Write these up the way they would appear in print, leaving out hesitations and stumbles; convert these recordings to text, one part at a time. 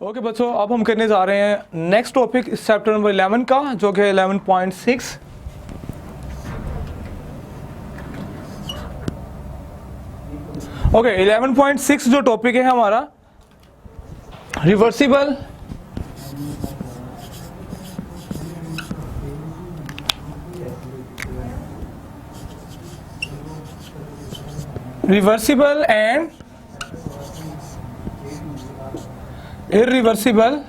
Okay बच्चों, अब हम करने जा रहे हैं नेक्स्ट टॉपिक इस चैप्टर नंबर 11 का, जो कि 11.6। ओके 11.6 जो टॉपिक है हमारा reversible and irreversible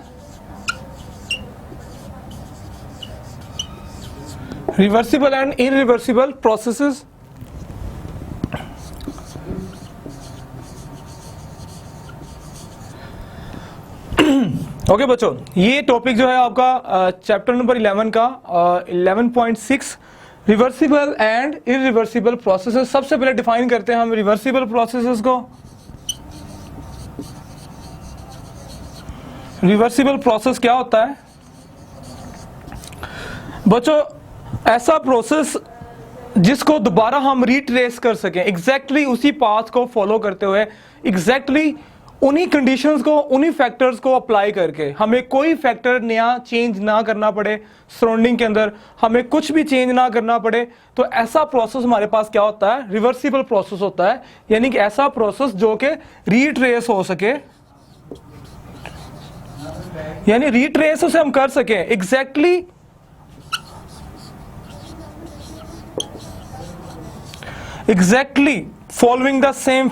and irreversible processes। Okay बच्चों, ये टॉपिक जो है आपका चैप्टर नंबर 11 का 11.6 रिवर्सिबल एंड इरिवर्सिबल प्रोसेसेस। सबसे पहले डिफाइन करते हैं हम रिवर्सिबल प्रोसेसेस को। रिवर्सिबल प्रोसेस क्या होता है बच्चों? ऐसा प्रोसेस जिसको दोबारा हम रिट्रेस कर सकें, एग्जैक्टली उसी पाथ को फॉलो करते हुए, एग्जैक्टली उन्हीं कंडीशंस को, उन्हीं फैक्टर्स को अप्लाई करके, हमें कोई फैक्टर नया चेंज ना करना पड़े, सराउंडिंग के अंदर हमें कुछ भी चेंज ना करना पड़े। तो ऐसा प्रोसेस हमारे पास क्या होता है? रिवर्सिबल प्रोसेस होता है। यानी कि ऐसा प्रोसेस जो कि रिट्रेस हो सके, यानी रिट्रेस उसे हम कर सकें exactly following the same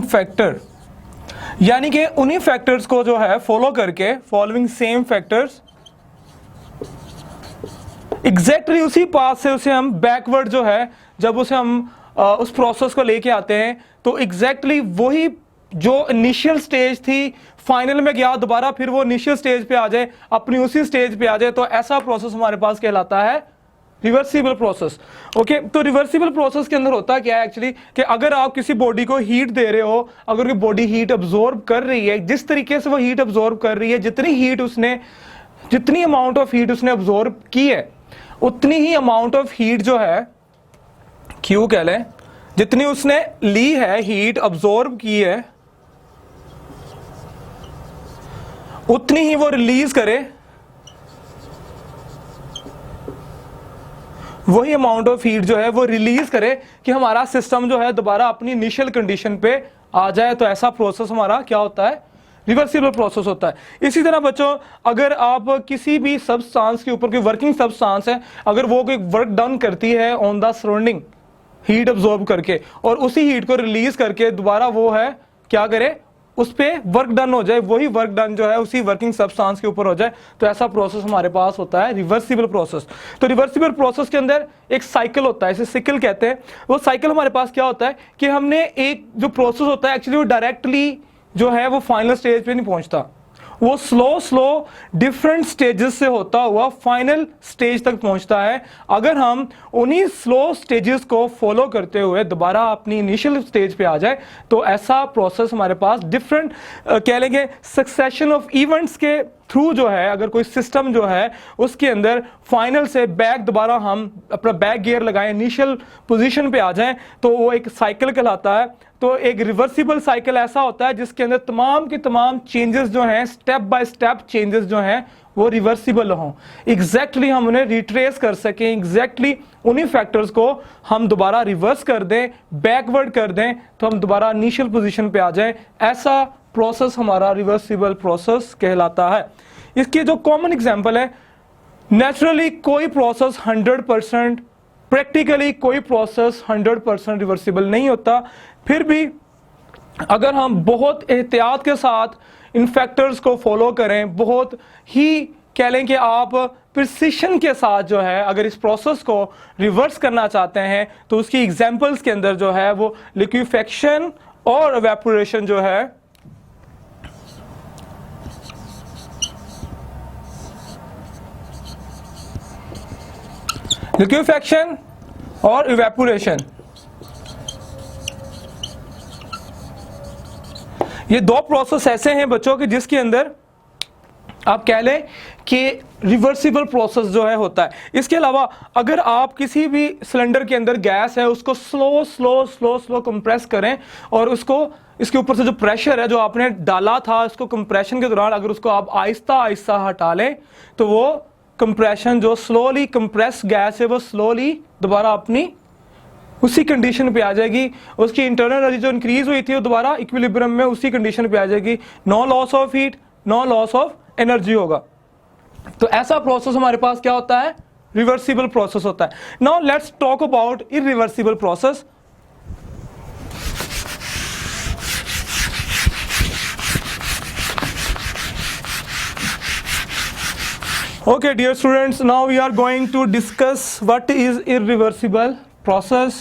factor, यानी कि उन्हीं फैक्टर्स को जो है फॉलो करके, फॉलोइंग सेम फैक्टर्स, एग्जैक्टली उसी पाथ से उसे हम बैकवर्ड जो है, जब उसे हम उस प्रोसेस को लेके आते हैं तो एग्जैक्टली वही जो इनिशियल स्टेज थी, फाइनल में गया, दोबारा फिर वो इनिशियल स्टेज पे आ जाए, अपनी उसी स्टेज पे आ जाए। तो ऐसा प्रोसेस हमारे पास कहलाता है रिवर्सिबल प्रोसेस। ओके, तो रिवर्सिबल प्रोसेस के अंदर होता क्या है एक्चुअली, कि अगर आप किसी बॉडी को हीट दे रहे हो, अगर वो बॉडी हीट अब्जॉर्ब कर रही है, जिस तरीके से वो हीट अब्जॉर्ब कर रही है, जितनी अमाउंट ऑफ हीट उसने अब्जॉर्ब की है, उतनी ही अमाउंट ऑफ हीट जो है, क्यू कह लें, जितनी उसने ली है, हीट अब्जॉर्ब की है, उतनी ही वो रिलीज करे, वही अमाउंट ऑफ हीट जो है वो रिलीज करे कि हमारा सिस्टम जो है दोबारा अपनी इनिशियल कंडीशन पे आ जाए। तो ऐसा प्रोसेस हमारा क्या होता है? रिवर्सिबल प्रोसेस होता है। इसी तरह बच्चों, अगर आप किसी भी सब्सटेंस के ऊपर, कोई वर्किंग सब्सटेंस है, अगर वो कोई वर्क डन करती है on the surrounding, heat absorb करके, और उसी हीट को रिलीज करके दोबारा वो है क्या करे, उस पे वर्क डन हो जाए, वही वर्क डन जो है उसी वर्किंग सब्सटेंस के ऊपर हो जाए, तो ऐसा प्रोसेस हमारे पास होता है रिवर्सिबल प्रोसेस। तो रिवर्सिबल प्रोसेस के अंदर एक साइकिल होता है, इसे साइकिल कहते हैं। वो साइकिल हमारे पास क्या होता है कि हमने एक जो प्रोसेस होता है एक्चुअली वो डायरेक्टली जो है वो फाइनल स्टेज पे नहीं पहुंचता, वो स्लो डिफरेंट स्टेजेस से होता हुआ फाइनल स्टेज तक पहुंचता है। अगर हम उन्हीं स्लो स्टेजेस को फॉलो करते हुए दोबारा अपनी इनिशियल स्टेज पे आ जाए, तो ऐसा प्रोसेस हमारे पास डिफरेंट कह लेंगे सक्सेशन ऑफ इवेंट्स के थ्रू जो है, अगर कोई सिस्टम जो है उसके अंदर फाइनल से बैक दोबारा हम अपना बैक गियर लगाएं, इनिशियल पोजीशन पे आ जाएं, तो वो एक साइकिल कहलाता है। तो एक रिवर्सिबल साइकिल ऐसा होता है जिसके अंदर तमाम के तमाम चेंजेस जो हैं, स्टेप बाय स्टेप चेंजेस जो हैं वो रिवर्सिबल हों, एग्जैक्टली हम उन्हें रिट्रेस कर सकें, एग्जैक्टली उन्हीं फैक्टर्स को हम दोबारा रिवर्स कर दें, बैकवर्ड कर दें, तो हम दोबारा इनिशियल पोजीशन पे आ जाएं। ऐसा प्रोसेस हमारा रिवर्सिबल प्रोसेस कहलाता है। इसके जो कॉमन एग्जांपल है, नेचुरली कोई प्रोसेस 100%, प्रैक्टिकली कोई प्रोसेस 100% रिवर्सिबल नहीं होता। फिर भी अगर हम बहुत एहतियात के साथ इन फैक्टर्स को फॉलो करें, बहुत ही कह लें कि आप प्रिसिशन के साथ जो है अगर इस प्रोसेस को रिवर्स करना चाहते हैं, तो उसकी एग्जांपल्स के अंदर जो है वो लिक्विफेक्शन और इवेपोरेशन जो है, लिक्विफेक्शन और इवेपोरेशन, ये दो प्रोसेस ऐसे हैं बच्चों के जिसके अंदर आप कह लें कि रिवर्सिबल प्रोसेस जो है होता है। इसके अलावा अगर आप किसी भी सिलेंडर के अंदर गैस है उसको slow slow slow slow compress करें और उसको इसके ऊपर से जो प्रेशर है जो आपने डाला था उसको कंप्रेशन के दौरान अगर उसको आप आहिस्ता आहिस्ता हटा लें तो वो कंप्रेशन जो स्लोली कंप्रेस गैस है वो स्लोली दोबारा अपनी उसी कंडीशन पे आ जाएगी, उसकी इंटरनल एनर्जी जो इंक्रीज हुई थी वो दोबारा इक्विलिब्रियम में उसी कंडीशन पे आ जाएगी। No loss of heat, no loss of energy होगा। तो ऐसा प्रोसेस हमारे पास क्या होता है? रिवर्सिबल प्रोसेस होता है। Now let's talk about irreversible process. Okay dear students, now we are going to discuss what is irreversible process.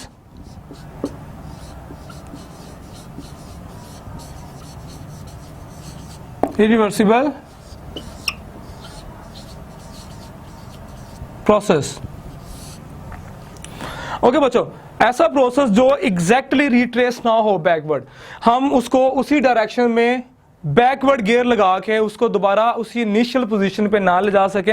Irreversible process. Okay बच्चों, ऐसा प्रोसेस जो एग्जैक्टली रिट्रेस ना हो बैकवर्ड, हम उसको उसी डायरेक्शन में बैकवर्ड गियर लगा के उसको दोबारा उसी इनिशियल पोजीशन पे ना ले जा सके,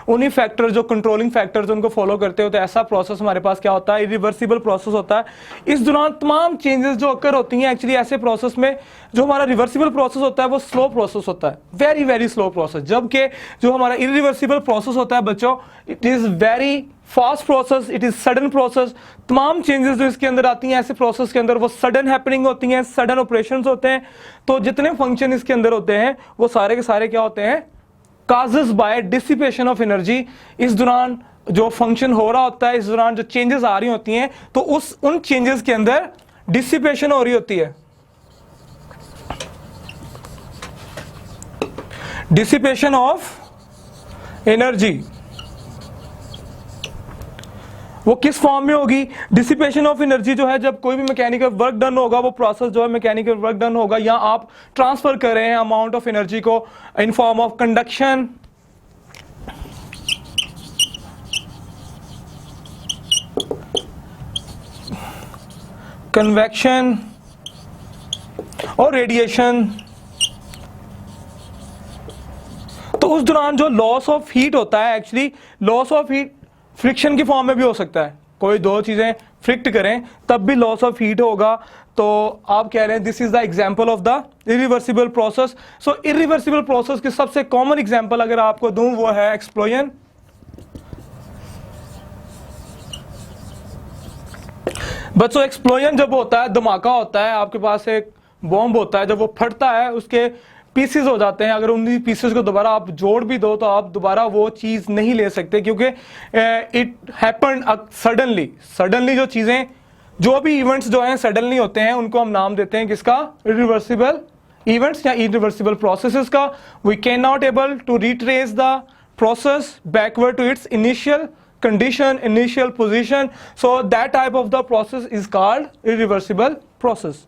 उन्हीं फैक्टर जो कंट्रोलिंग फैक्टर्स उनको फॉलो करते हो, तो ऐसा प्रोसेस हमारे पास क्या होता है? इरिवर्सिबल प्रोसेस होता है। इस दौरान तमाम चेंजेस जो अकर होती हैं, एक्चुअली ऐसे प्रोसेस में जो हमारा रिवर्सिबल प्रोसेस होता है वो स्लो प्रोसेस होता है, वेरी वेरी स्लो प्रोसेस, जबकि जो हमारा इरिवर्सिबल प्रोसेस होता है बच्चों, it is very fast process, it is sudden process. तमाम चेंजेस जो इसके अंदर आती हैं ऐसे प्रोसेस के अंदर वो सडन हैपनिंग होती हैं, सडन ऑपरेशंस होते हैं। तो जितने फंक्शन इसके अंदर होते हैं वो सारे के सारे क्या होते हैं? Causes by dissipation of energy. इस दौरान जो फंक्शन हो रहा होता है, इस दौरान जो चेंजेस आ रही होती हैं, तो उन चेंजेस के अंदर डिसिपेशन हो रही होती है। डिसिपेशन ऑफ एनर्जी वो किस फॉर्म में होगी? डिसिपेशन ऑफ एनर्जी जो है जब कोई भी मैकेनिकल वर्क डन होगा, वो प्रोसेस जो है मैकेनिकल वर्क डन होगा, या आप ट्रांसफर कर रहे हैं अमाउंट ऑफ एनर्जी को in form of conduction, convection और रेडिएशन। तो उस दौरान जो लॉस ऑफ हीट होता है, actually loss of heat friction की फॉर्म में भी हो सकता है, कोई दो चीजें फ्रिक्ट करें तब भी लॉस ऑफ हीट होगा। तो आप कह रहे हैं this is the example of the irreversible process. So irreversible process की सबसे कॉमन एग्जांपल अगर आपको दूं वो है एक्सप्लोजन। बच्चों एक्सप्लोजन जब होता है, धमाका होता है, आपके पास एक बॉम्ब होता है, जब वो फटता है उसके पीसेस हो जाते हैं। अगर उन पीसेस को दोबारा आप जोड़ भी दो तो आप दोबारा वो चीज नहीं ले सकते, क्योंकि इट हैपेंड सडनली। जो चीजें, जो भी इवेंट्स जो हैं सडनली होते हैं, उनको हम नाम देते हैं किसका? इरिवर्सिबल इवेंट्स या इरिवर्सिबल प्रोसेसेस का। We can not able to retrace the process backward to its initial condition, initial position, so that type of the process is called irreversible process.